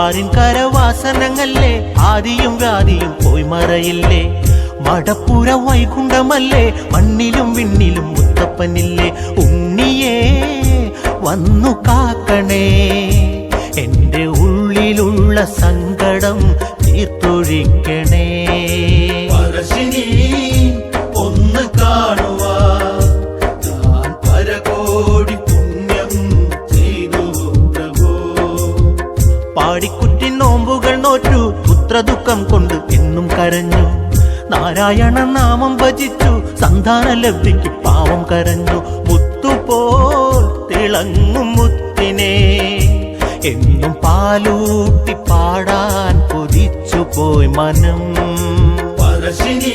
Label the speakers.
Speaker 1: ആരിൻ കരവാസനങ്ങല്ലേ ആദിയും വ്യാധിയും പോയി മറയില്ലേ. മടപ്പുര വൈകുണ്ഠമല്ലേ മണ്ണിലും വിണ്ണിലും മുത്തപ്പനില്ലേ. ഉണ്ണിയേ വന്നു കാക്കണേ എൻ്റെ ഉള്ളിലുള്ള സങ്കടം തീർത്തൊഴിക്കണേ.
Speaker 2: പറശ്ശിനി ഒന്ന് കാണുവാ ഞാൻ പരകോടി പുണ്യം ചെയ്തു പ്രഭോ.
Speaker 1: പാടിക്കുറ്റി നോമ്പുകൾ നോറ്റു പുത്രദുഃഖം കൊണ്ട് എന്നും കരഞ്ഞു. നാരായണ നാമം ഭജിച്ചു സന്താന ലബ്ധിക്ക് പാവം കരഞ്ഞു. മുത്തുപോൽ തിളങ്ങും മുത്തിനെ എന്നും പാലൂട്ടി പാടാൻ കൊതിച്ചു പോയി മനം.
Speaker 2: പറശ്ശിനി